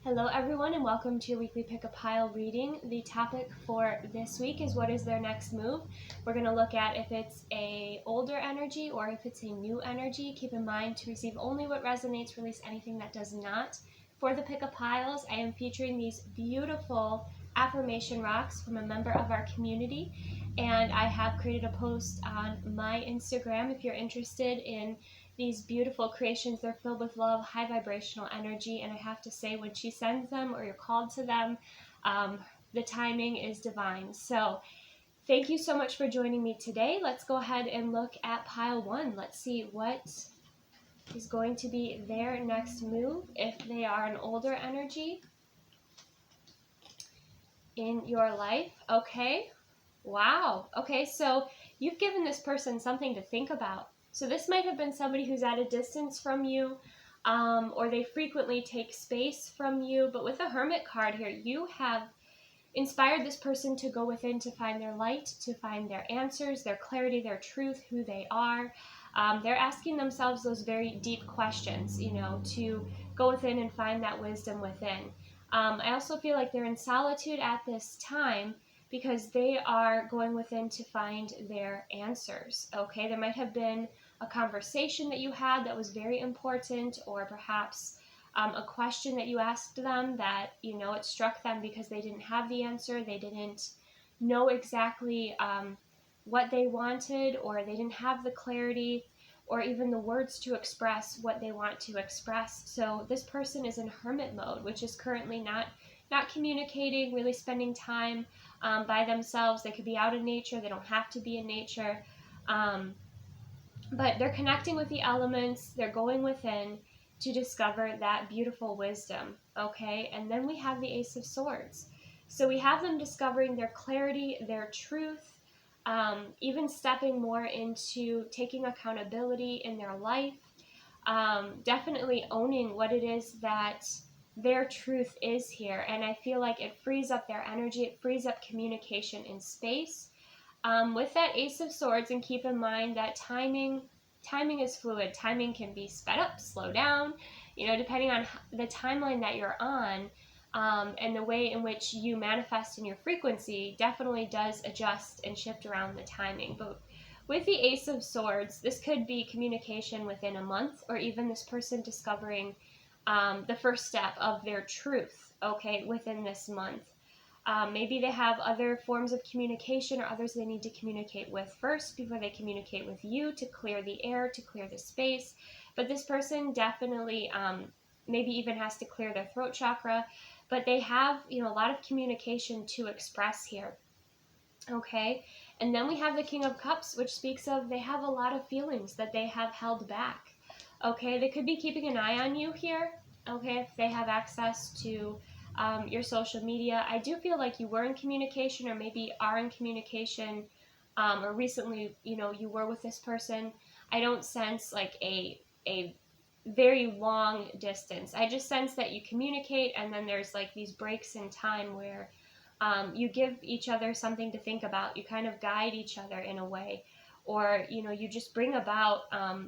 Hello everyone and welcome to your weekly pick a pile reading. The topic for this week is what is their next move. We're going to look at if it's a older energy or if it's a new energy. Keep in mind to receive only what resonates, release anything that does not. For the pick a piles, I am featuring these beautiful affirmation rocks from a member of our community, and I have created a post on my Instagram if you're interested in these beautiful creations. They're filled with love, high vibrational energy, and I have to say, when she sends them or you're called to them, the timing is divine. So thank you so much for joining me today. Let's go ahead and look at pile one. Let's see what is going to be their next move if they are an older energy in your life. Okay, wow. Okay, so you've given this person something to think about. So this might have been somebody who's at a distance from you, or they frequently take space from you. But with the Hermit card here, you have inspired this person to go within to find their light, to find their answers, their clarity, their truth, who they are. They're asking themselves those very deep questions, to go within and find that wisdom within. I also feel like they're in solitude at this time because they are going within to find their answers. Okay, there might have been a conversation that you had that was very important, or perhaps a question that you asked them that, it struck them because they didn't have the answer. They didn't know exactly what they wanted, or they didn't have the clarity or even the words to express what they want to express. So this person is in hermit mode, which is currently not communicating, really spending time by themselves. They could be out in nature. They don't have to be in nature. But they're connecting with the elements. They're going within to discover that beautiful wisdom, okay? And then we have the Ace of Swords. So we have them discovering their clarity, their truth, even stepping more into taking accountability in their life, definitely owning what it is that their truth is here. And I feel like it frees up their energy, it frees up communication in space. With that Ace of Swords, and keep in mind that timing is fluid. Timing can be sped up, slow down, depending on the timeline that you're on, and the way in which you manifest in your frequency definitely does adjust and shift around the timing. But with the Ace of Swords, this could be communication within a month, or even this person discovering the first step of their truth, okay, within this month. Maybe they have other forms of communication or others they need to communicate with first before they communicate with you to clear the air, to clear the space. But this person definitely maybe even has to clear their throat chakra. But they have, a lot of communication to express here. Okay, and then we have the King of Cups, which speaks of they have a lot of feelings that they have held back. Okay, they could be keeping an eye on you here. Okay, if they have access to your social media. I do feel like you were in communication, or maybe are in communication, or recently, you were with this person. I don't sense like a very long distance. I just sense that you communicate, and then there's like these breaks in time where you give each other something to think about. You kind of guide each other in a way, or you just bring about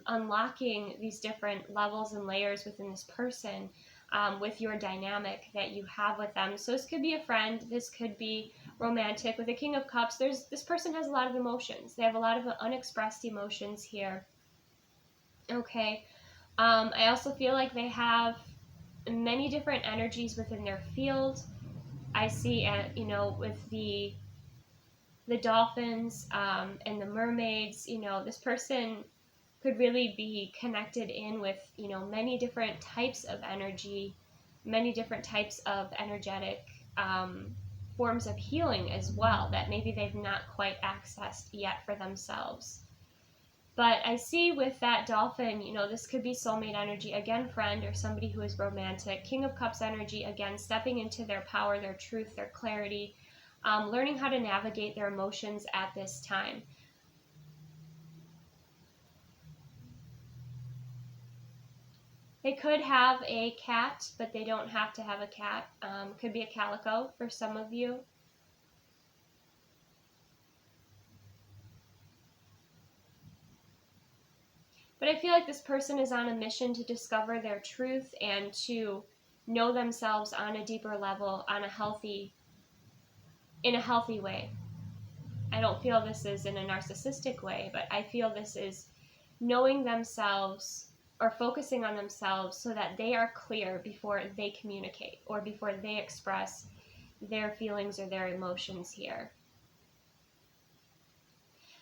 unlocking these different levels and layers within this person with your dynamic that you have with them. So this could be a friend, this could be romantic. With the King of Cups, this person has a lot of emotions. They have a lot of unexpressed emotions here. Okay, I also feel like they have many different energies within their field. I see, with the dolphins and the mermaids, this person could really be connected in with, many different types of energy, many different types of energetic forms of healing as well that maybe they've not quite accessed yet for themselves. But I see with that dolphin, this could be soulmate energy, again, friend, or somebody who is romantic. King of Cups energy, again, stepping into their power, their truth, their clarity, learning how to navigate their emotions at this time. They could have a cat, but they don't have to have a cat. Could be a calico for some of you. But I feel like this person is on a mission to discover their truth and to know themselves on a deeper level, in a healthy way. I don't feel this is in a narcissistic way, but I feel this is knowing themselves or focusing on themselves so that they are clear before they communicate or before they express their feelings or their emotions here.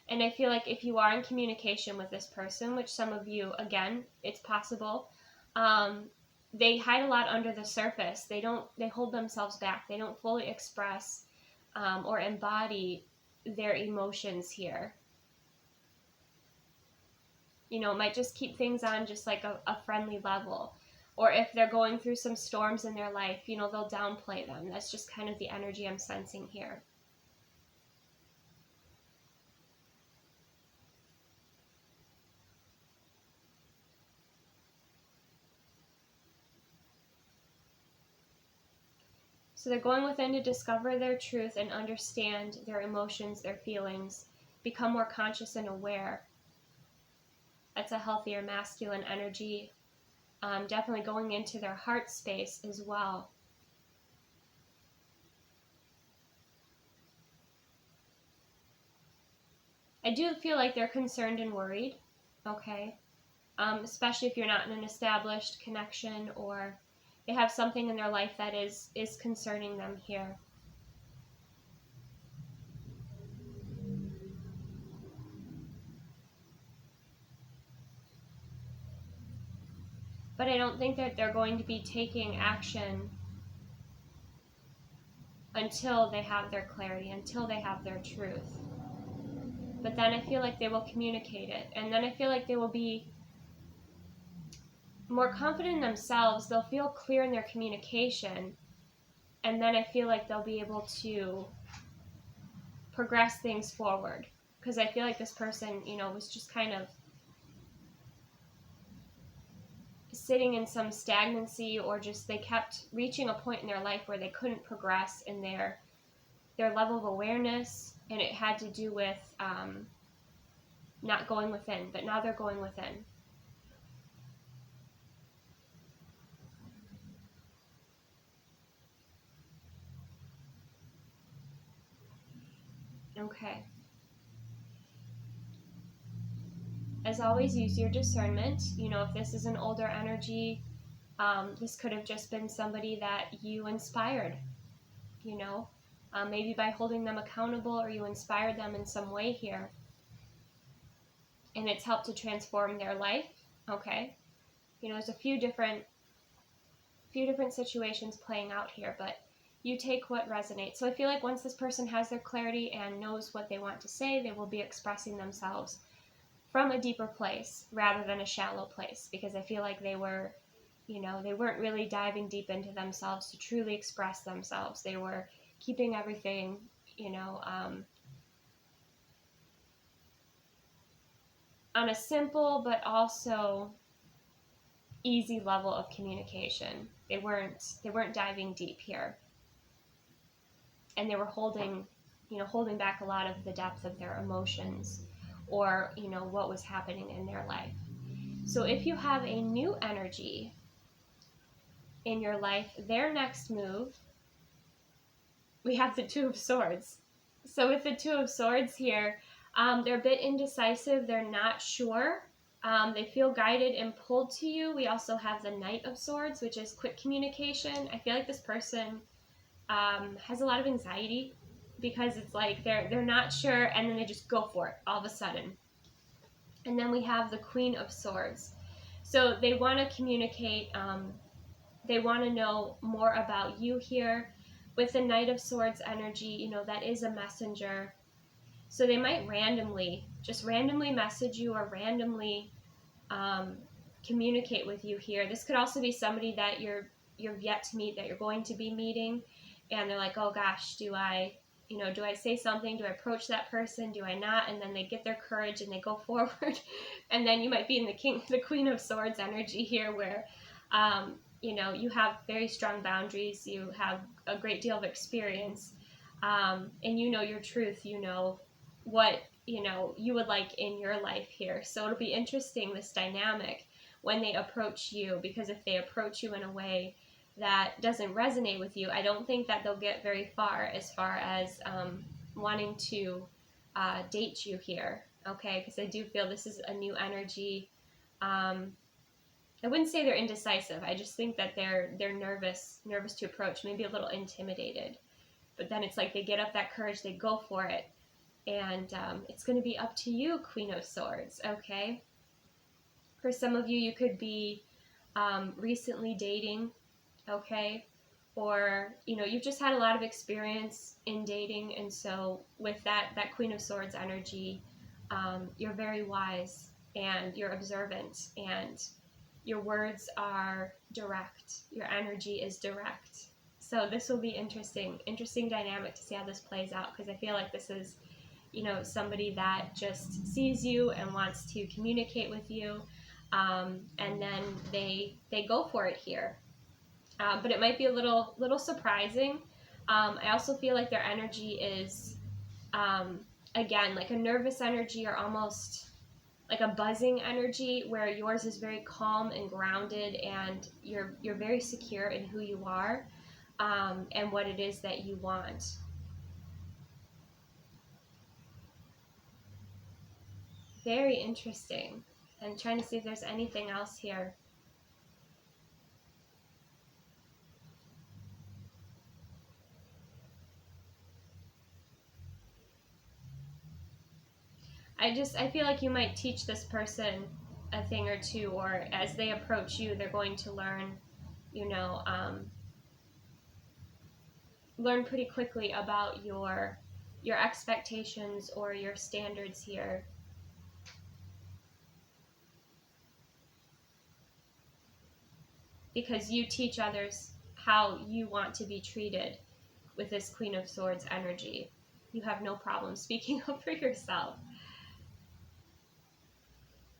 And I feel like if you are in communication with this person, which some of you, again, it's possible, they hide a lot under the surface. They hold themselves back. They don't fully express or embody their emotions here. You know, it might just keep things on just like a friendly level. Or if they're going through some storms in their life, you know, they'll downplay them. That's just kind of the energy I'm sensing here. So they're going within to discover their truth and understand their emotions, their feelings, become more conscious and aware. That's a healthier masculine energy. Definitely going into their heart space as well. I do feel like they're concerned and worried, okay? Especially if you're not in an established connection or they have something in their life that is concerning them here. But I don't think that they're going to be taking action until they have their clarity, until they have their truth. But then I feel like they will communicate it. And then I feel like they will be more confident in themselves. They'll feel clear in their communication. And then I feel like they'll be able to progress things forward. Because I feel like this person, you know, was just kind of sitting in some stagnancy, or just they kept reaching a point in their life where they couldn't progress in their level of awareness, and it had to do with not going within, but now they're going within. Okay. As always, use your discernment. You know, if this is an older energy, this could have just been somebody that you inspired, you know, maybe by holding them accountable, or you inspired them in some way here. And it's helped to transform their life, okay? You know, there's a few different situations playing out here, but you take what resonates. So I feel like once this person has their clarity and knows what they want to say, they will be expressing themselves from a deeper place rather than a shallow place, because I feel like they were, you know, they weren't really diving deep into themselves to truly express themselves. They were keeping everything, you know, on a simple but also easy level of communication. They weren't diving deep here. And they were holding back a lot of the depth of their emotions, or, you know, what was happening in their life. So if you have a new energy in your life, their next move, we have the Two of Swords. So with the Two of Swords here, they're a bit indecisive. They're not sure. They feel guided and pulled to you. We also have the Knight of Swords, which is quick communication. I feel like this person has a lot of anxiety, because it's like they're not sure, and then they just go for it all of a sudden. And then we have the Queen of Swords. So they want to communicate. They want to know more about you here. With the Knight of Swords energy, you know, that is a messenger. So they might randomly message you, or randomly communicate with you here. This could also be somebody that you're yet to meet, that you're going to be meeting, and they're like, oh gosh, do I say something? Do I approach that person? Do I not? And then they get their courage and they go forward. And then you might be in the Queen of Swords energy here, where you know, you have very strong boundaries, you have a great deal of experience, and you know your truth, you know what, you know, you would like in your life here. So it'll be interesting, this dynamic, when they approach you, because if they approach you in a way that doesn't resonate with you, I don't think that they'll get very far as wanting to date you here, okay? Because I do feel this is a new energy. I wouldn't say they're indecisive. I just think that they're nervous to approach, maybe a little intimidated. But then it's like they get up that courage, they go for it. And it's going to be up to you, Queen of Swords, okay? For some of you, you could be recently dating, okay? Or, you know, you've just had a lot of experience in dating. And so with that Queen of Swords energy, you're very wise and you're observant and your words are direct. Your energy is direct. So this will be interesting dynamic to see how this plays out, because I feel like this is, you know, somebody that just sees you and wants to communicate with you, and then they go for it here. But it might be a little surprising. I also feel like their energy is, again, like a nervous energy, or almost like a buzzing energy, where yours is very calm and grounded, and you're very secure in who you are, and what it is that you want. Very interesting. I'm trying to see if there's anything else here. I feel like you might teach this person a thing or two, or as they approach you, they're going to learn, you know, learn pretty quickly about your expectations or your standards here. Because you teach others how you want to be treated with this Queen of Swords energy. You have no problem speaking up for yourself.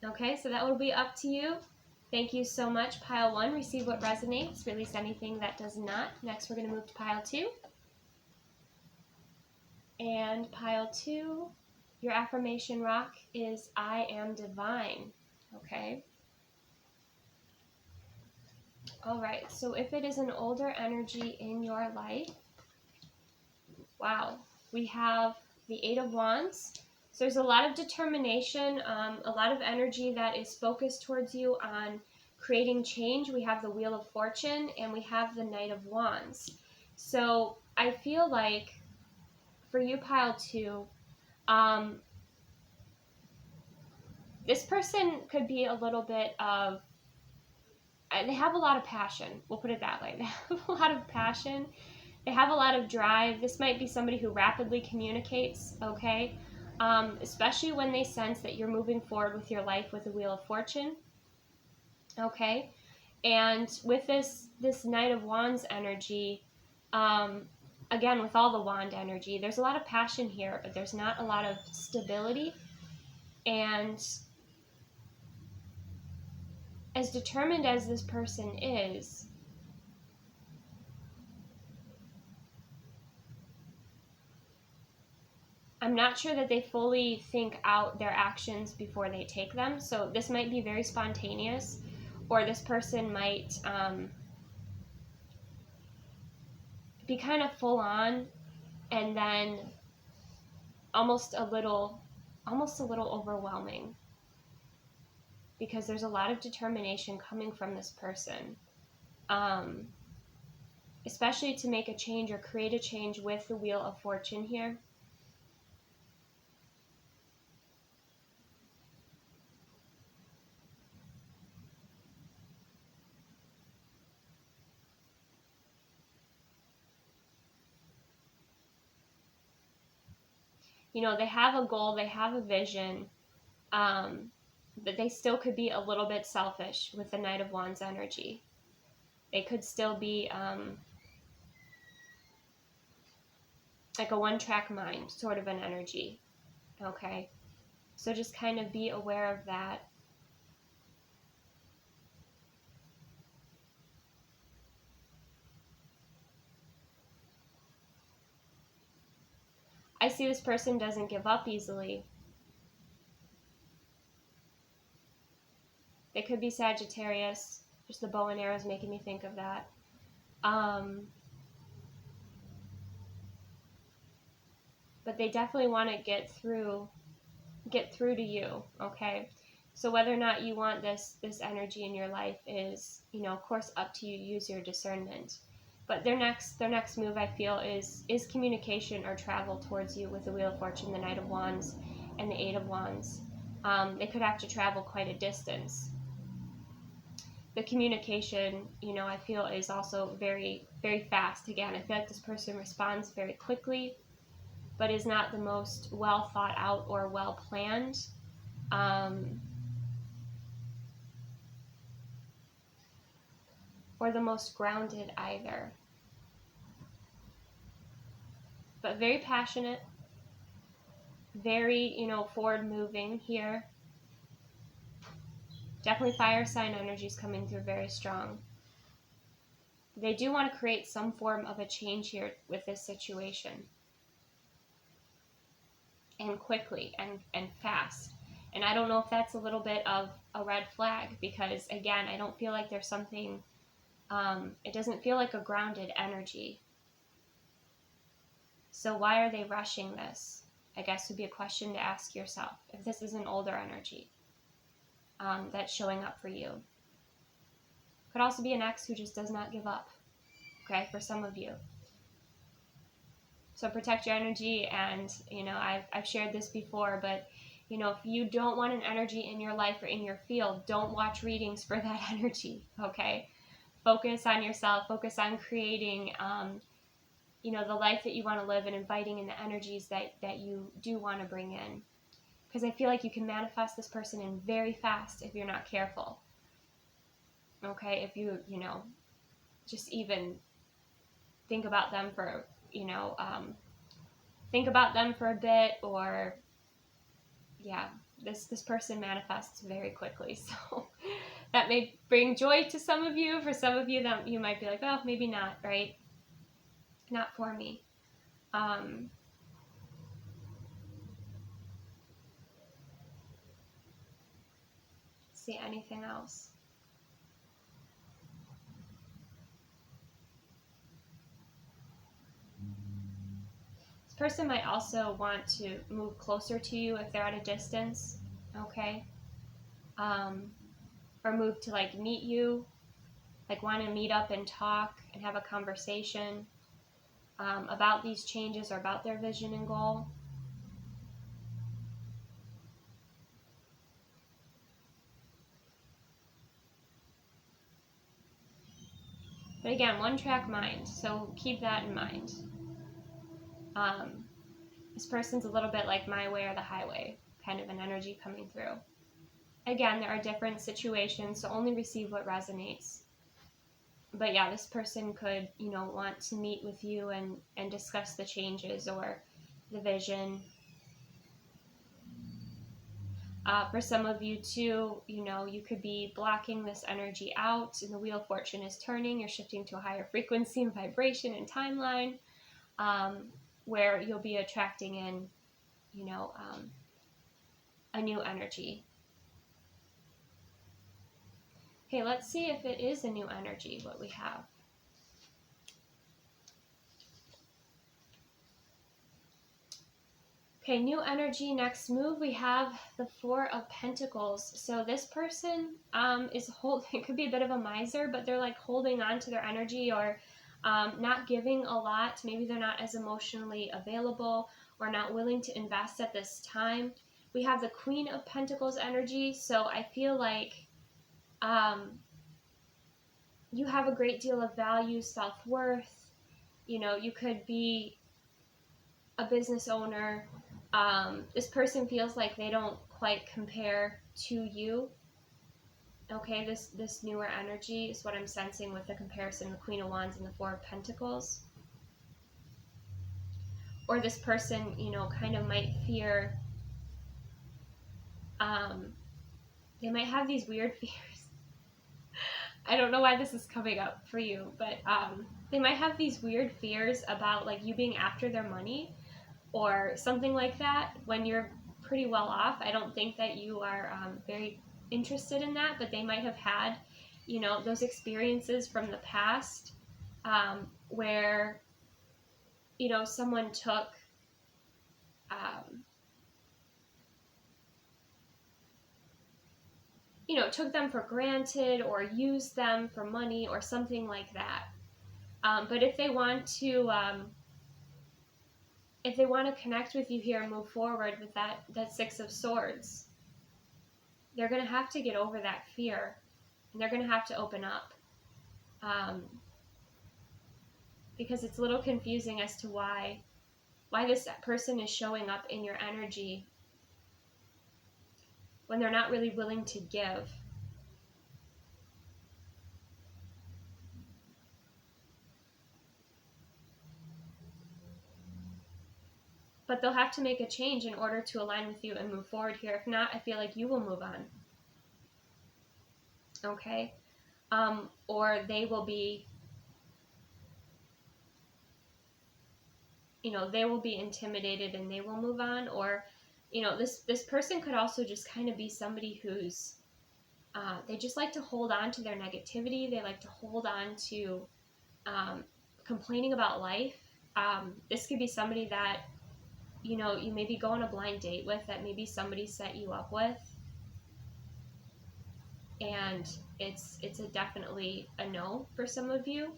Okay, so that will be up to you. Thank you so much, Pile 1. Receive what resonates, release anything that does not. Next, we're going to move to Pile 2. And Pile 2, your affirmation rock is I am divine. Okay. All right, so if it is an older energy in your life, wow, we have the Eight of Wands. So there's a lot of determination, a lot of energy that is focused towards you on creating change. We have the Wheel of Fortune, and we have the Knight of Wands. So I feel like for you, Pile 2, this person could be a little bit of, they have a lot of passion. We'll put it that way. They have a lot of passion. They have a lot of drive. This might be somebody who rapidly communicates, okay? Especially when they sense that you're moving forward with your life with the Wheel of Fortune, okay? And with this Knight of Wands energy, again, with all the wand energy, there's a lot of passion here, but there's not a lot of stability. And as determined as this person is, I'm not sure that they fully think out their actions before they take them. So this might be very spontaneous, or this person might be kind of full on, and then almost a little overwhelming, because there's a lot of determination coming from this person, especially to make a change or create a change with the Wheel of Fortune here. You know, they have a goal, they have a vision, but they still could be a little bit selfish with the Knight of Wands energy. They could still be like a one-track mind sort of an energy, okay? So just kind of be aware of that. I see this person doesn't give up easily. They could be Sagittarius. Just the bow and arrows making me think of that. But they definitely want to get through to you, okay? So whether or not you want this energy in your life is, of course, up to you. Use your discernment. But their next move, I feel, is communication or travel towards you with the Wheel of Fortune, the Knight of Wands, and the Eight of Wands. They could have to travel quite a distance. The communication, I feel, is also very, very fast. Again, I feel like this person responds very quickly, but is not the most well thought out or well planned. Or the most grounded either. But very passionate, very, forward moving here. Definitely fire sign energy is coming through very strong. They do want to create some form of a change here with this situation. And quickly and fast. And I don't know if that's a little bit of a red flag, because again, I don't feel like there's something, it doesn't feel like a grounded energy. So why are they rushing this? I guess would be a question to ask yourself, if this is an older energy that's showing up for you. Could also be an ex who just does not give up, okay, for some of you. So protect your energy, and, I've shared this before, but, if you don't want an energy in your life or in your field, don't watch readings for that energy, okay? Focus on yourself, focus on creating, the life that you want to live, and inviting in the energies that you do want to bring in. Because I feel like you can manifest this person in very fast if you're not careful. Okay, if you, just even think about them for, think about them for a bit, or, yeah, this person manifests very quickly. So that may bring joy to some of you. For some of you, that you might be like, oh, maybe not, right? Not for me. See anything else? This person might also want to move closer to you if they're at a distance, okay? Or move to like meet you, like want to meet up and talk and have a conversation about these changes or about their vision and goal. But again, one-track mind, so keep that in mind. This person's a little bit like my way or the highway, kind of an energy coming through. Again, there are different situations, so only receive what resonates. But yeah, this person could, want to meet with you and discuss the changes or the vision. For some of you too, you could be blocking this energy out, and the Wheel of Fortune is turning. You're shifting to a higher frequency and vibration and timeline, where you'll be attracting in, a new energy. Okay, let's see if it is a new energy, what we have. Okay, new energy, next move, we have the Four of Pentacles. So this person is it could be a bit of a miser, but they're like holding on to their energy, or not giving a lot. Maybe they're not as emotionally available or not willing to invest at this time. We have the Queen of Pentacles energy, so I feel like you have a great deal of value, self-worth. You could be a business owner. This person feels like they don't quite compare to you. Okay, this newer energy is what I'm sensing with the comparison, the Queen of Wands and the Four of Pentacles. Or this person, kind of might fear, they might have these weird fears. I don't know why this is coming up for you, but they might have these weird fears about like you being after their money or something like that when you're pretty well off. I don't think that you are very interested in that, but they might have had, those experiences from the past where, someone took took them for granted or used them for money or something like that. But if they want to connect with you here and move forward with that Six of Swords, they're going to have to get over that fear, and they're going to have to open up, because it's a little confusing as to why this person is showing up in your energy when they're not really willing to give. But they'll have to make a change in order to align with you and move forward here. If not, I feel like you will move on. Okay? Or they will be, they will be intimidated and they will move on. Or, this person could also just kind of be somebody who's, they just like to hold on to their negativity. They like to hold on to complaining about life. This could be somebody that, you maybe go on a blind date with, that maybe somebody set you up with. And it's definitely a no for some of you.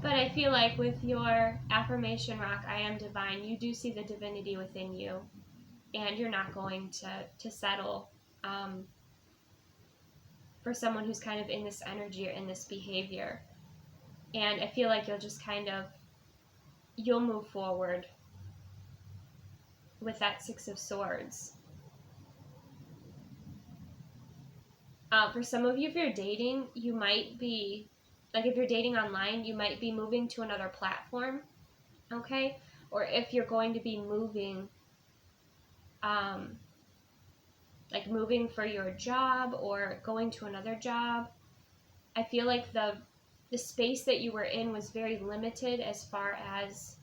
But I feel like with your affirmation rock, I am divine, you do see the divinity within you, and you're not going to settle for someone who's kind of in this energy or in this behavior. And I feel like you'll move forward with that Six of Swords. For some of you, if you're dating, you might be, like if you're dating online, you might be moving to another platform, okay? Or if you're going to be moving, like moving for your job or going to another job, I feel like the space that you were in was very limited as far as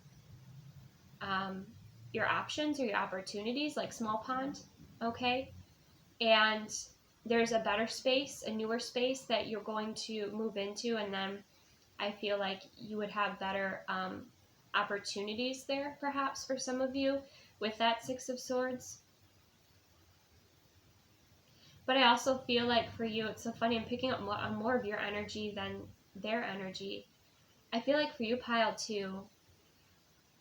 your options or your opportunities, like small pond, okay? And there's a better space, a newer space that you're going to move into, and then I feel like you would have better opportunities there, perhaps, for some of you with that Six of Swords. But I also feel like for you, it's so funny, I'm picking up more of your energy than their energy. I feel like for you, Pile 2,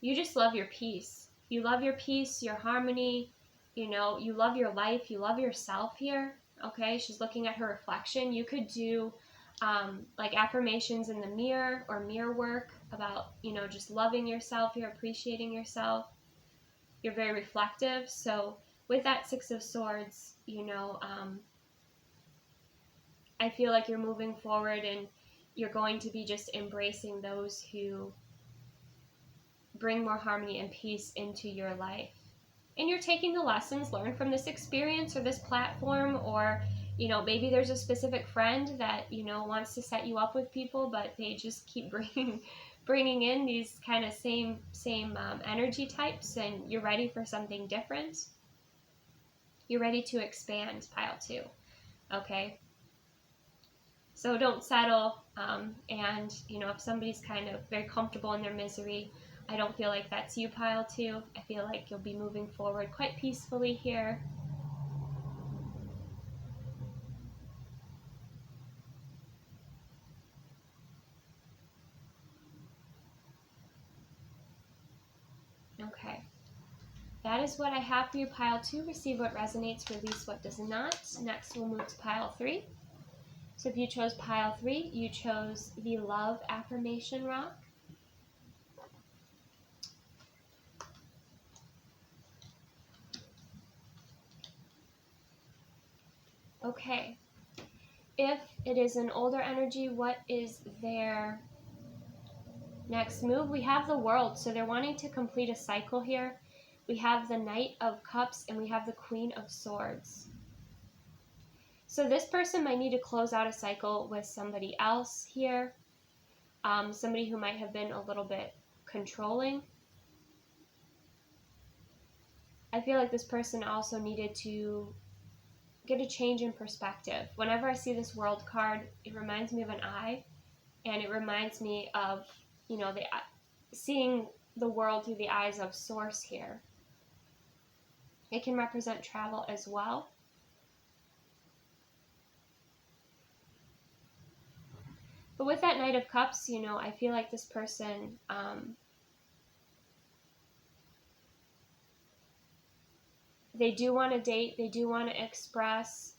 you just love your peace. You love your peace, your harmony, you love your life, you love yourself here, okay? She's looking at her reflection. You could do like affirmations in the mirror or mirror work about, just loving yourself, you're appreciating yourself. You're very reflective. So with that Six of Swords, I feel like you're moving forward and you're going to be just embracing those who bring more harmony and peace into your life. And you're taking the lessons learned from this experience or this platform, or, maybe there's a specific friend that, wants to set you up with people, but they just keep bringing in these kind of same energy types, and you're ready for something different. You're ready to expand, Pile 2, okay? So don't settle, and, if somebody's kind of very comfortable in their misery, I don't feel like that's you, Pile 2. I feel like you'll be moving forward quite peacefully here. Okay. That is what I have for you, Pile 2. Receive what resonates, release what does not. Next, we'll move to Pile 3. So if you chose Pile 3, you chose the Love Affirmation Rock. Okay. If it is an older energy, what is their next move? We have the World, so they're wanting to complete a cycle here. We have the Knight of Cups, and we have the Queen of Swords. So this person might need to close out a cycle with somebody else here, somebody who might have been a little bit controlling. I feel like this person also needed to get a change in perspective. Whenever I see this World card, it reminds me of an eye, and it reminds me of, seeing the world through the eyes of Source here. It can represent travel as well. But with that Knight of Cups, I feel like this person, they do want to date, they do want to express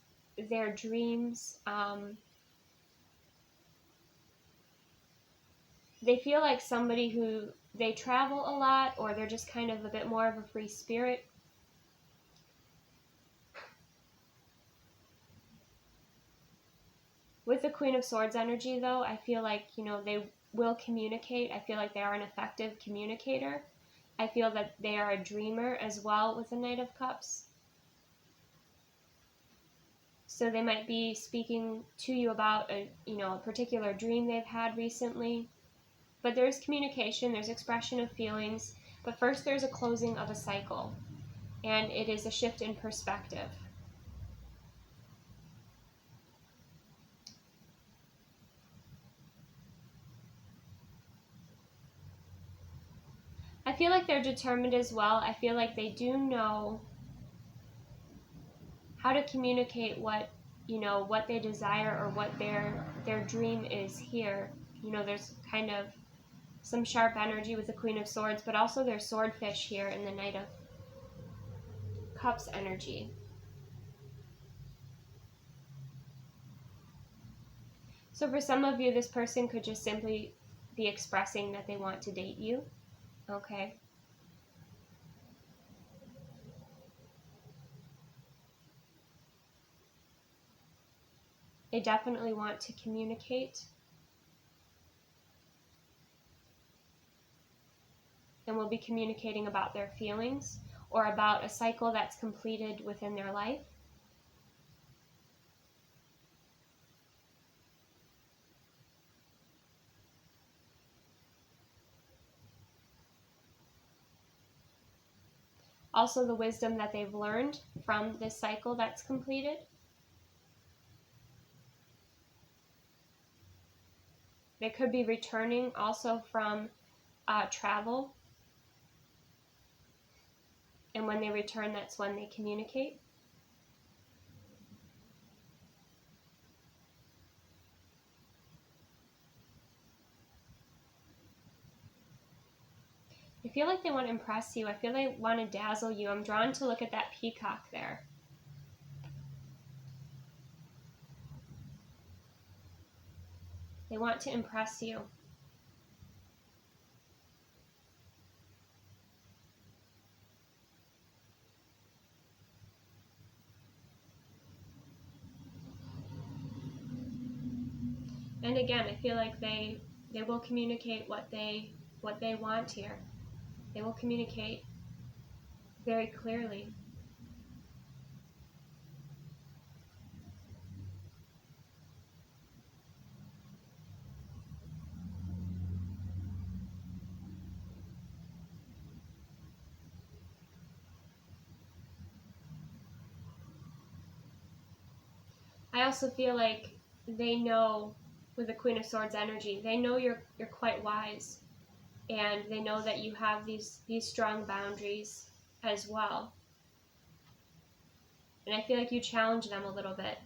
their dreams. They feel like somebody who, they travel a lot, or they're just kind of a bit more of a free spirit. With the Queen of Swords energy, though, I feel like, they will communicate. I feel like they are an effective communicator. I feel that they are a dreamer as well with the Knight of Cups. So they might be speaking to you about a particular dream they've had recently. But there's communication, there's expression of feelings, but first there's a closing of a cycle, and it is a shift in perspective. I feel like they're determined as well. I feel like they do know how to communicate what they desire, or what their dream is here. There's kind of some sharp energy with the Queen of Swords, but also there's swordfish here in the Knight of Cups energy. So for some of you, this person could just simply be expressing that they want to date you, okay? They definitely want to communicate. And will be communicating about their feelings, or about a cycle that's completed within their life. Also the wisdom that they've learned from this cycle that's completed. They could be returning also from travel. And when they return, that's when they communicate. I feel like they want to impress you. I feel they want to dazzle you. I'm drawn to look at that peacock there. They want to impress you. And again, I feel like they will communicate what they want here. They will communicate very clearly. I also feel like they know, with the Queen of Swords energy, they know you're quite wise, and they know that you have these strong boundaries as well. And I feel like you challenge them a little bit,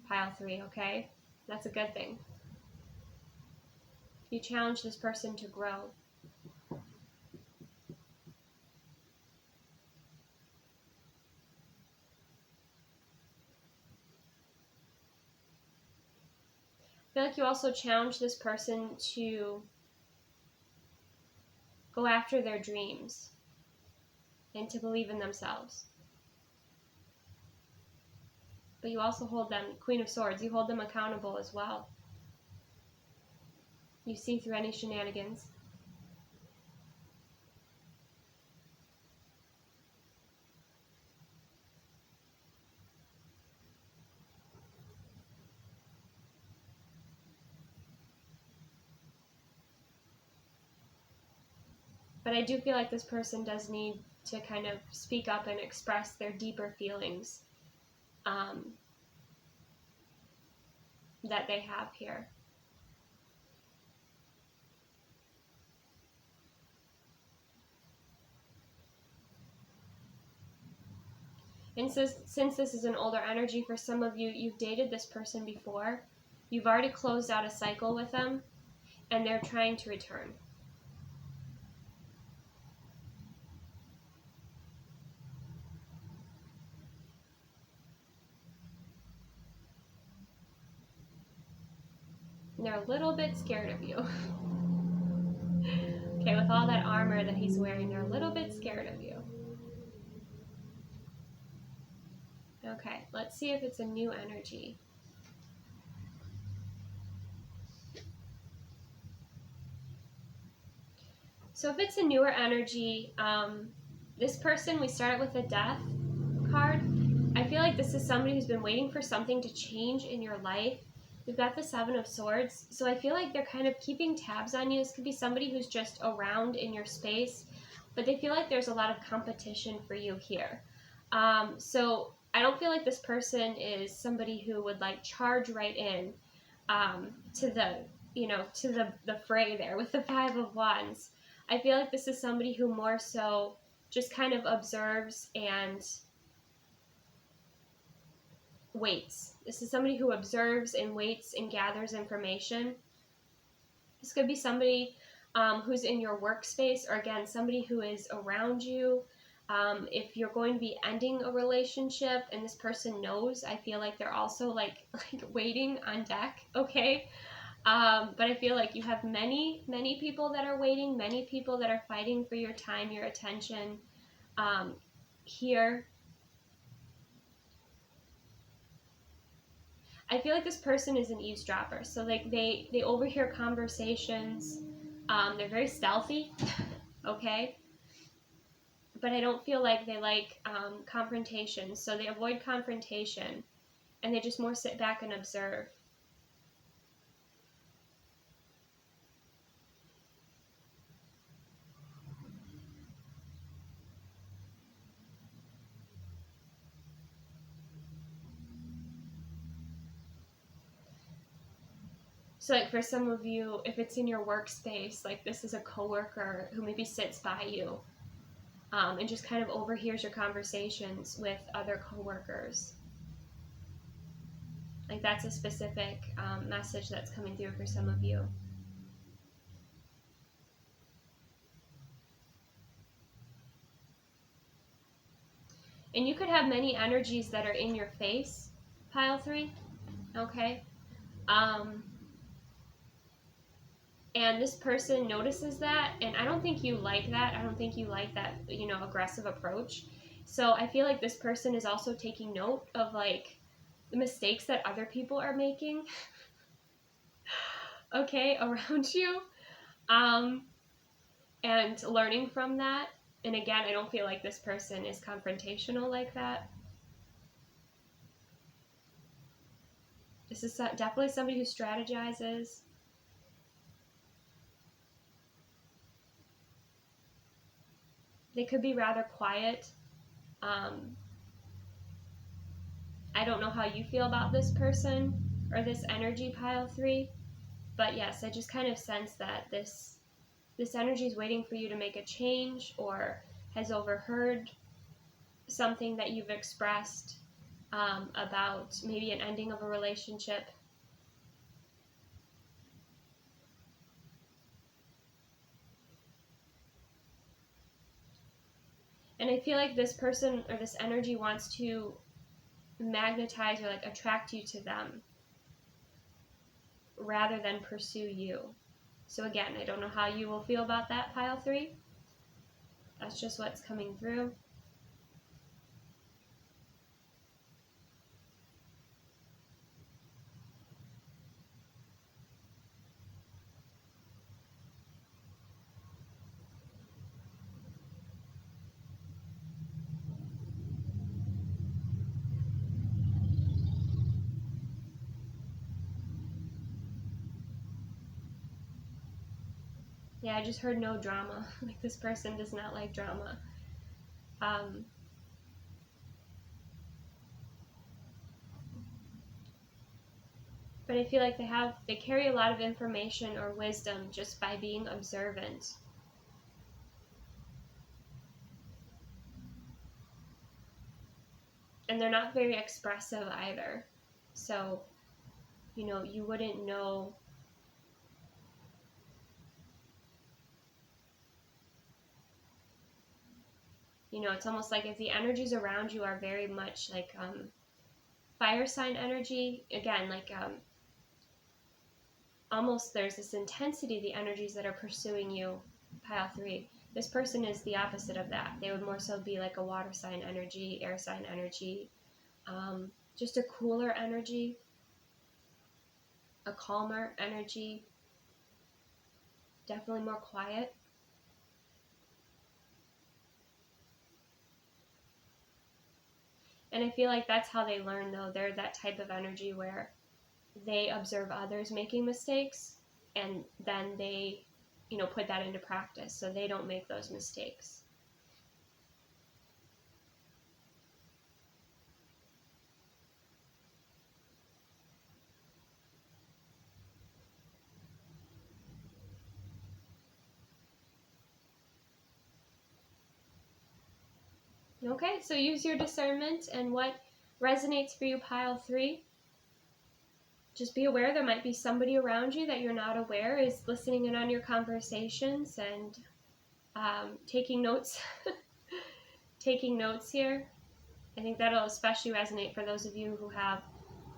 pile 3, okay? That's a good thing. You challenge this person to grow. I feel like you also challenge this person to go after their dreams and to believe in themselves. But you also hold them, Queen of Swords, you hold them accountable as well. You see through any shenanigans. But I do feel like this person does need to kind of speak up and express their deeper feelings that they have here. And since this is an older energy, for some of you, you've dated this person before, you've already closed out a cycle with them, and they're trying to return. And they're a little bit scared of you. Okay, with all that armor that he's wearing, they're a little bit scared of you. Okay, let's see if it's a new energy. So if it's a newer energy, this person, we started with a death card. I feel like this is somebody who's been waiting for something to change in your life. We've got the Seven of Swords. So I feel like they're kind of keeping tabs on you. This could be somebody who's just around in your space, but they feel like there's a lot of competition for you here. So I don't feel like this person is somebody who would like charge right in to the fray there with the Five of Wands. I feel like this is somebody who more so just kind of observes and waits. This is somebody who observes and waits and gathers information. This could be somebody who's in your workspace, or again, somebody who is around you. If you're going to be ending a relationship and this person knows, I feel like they're also like waiting on deck, okay? But I feel like you have many, many people that are waiting, many people that are fighting for your time, your attention here. I feel like this person is an eavesdropper. So like they overhear conversations. They're very stealthy, okay? But I don't feel like they like confrontation. So they avoid confrontation and they just more sit back and observe. So like for some of you, if it's in your workspace, like this is a coworker who maybe sits by you and just kind of overhears your conversations with other coworkers. Like that's a specific message that's coming through for some of you. And you could have many energies that are in your face, pile 3, okay? And this person notices that, and I don't think you like that. I don't think you like that, aggressive approach. So I feel like this person is also taking note of like the mistakes that other people are making, okay, around you, and learning from that. And again, I don't feel like this person is confrontational like that. This is definitely somebody who strategizes. They could be rather quiet. I don't know how you feel about this person or this energy, pile 3, but yes, I just kind of sense that this energy is waiting for you to make a change or has overheard something that you've expressed about maybe an ending of a relationship. And I feel like this person or this energy wants to magnetize or like attract you to them rather than pursue you. So again, I don't know how you will feel about that, pile 3. That's just what's coming through. Yeah, I just heard no drama. Like this person does not like drama. But I feel like they carry a lot of information or wisdom just by being observant. And they're not very expressive either. So, you know, you wouldn't know. You know, it's almost like if the energies around you are very much like fire sign energy, again, like almost there's this intensity, the energies that are pursuing you, pile 3. This person is the opposite of that. They would more so be like a water sign energy, air sign energy, just a cooler energy, a calmer energy, definitely more quiet. And I feel like that's how they learn, though. They're that type of energy where they observe others making mistakes, and then they, you know, put that into practice so they don't make those mistakes. Okay, so use your discernment and what resonates for you, pile 3. Just be aware there might be somebody around you that you're not aware is listening in on your conversations and taking notes. Taking notes here. I think that'll especially resonate for those of you who have,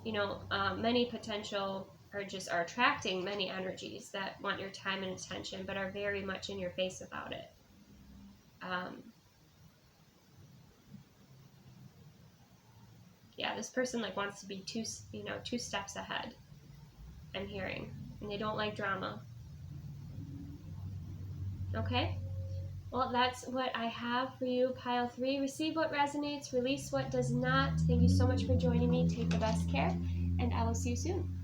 you know, many potential or just are attracting many energies that want your time and attention but are very much in your face about it. Yeah, this person like wants to be two steps ahead. I'm hearing, and they don't like drama. Okay, well, that's what I have for you, pile 3. Receive what resonates, release what does not. Thank you so much for joining me. Take the best care, and I will see you soon.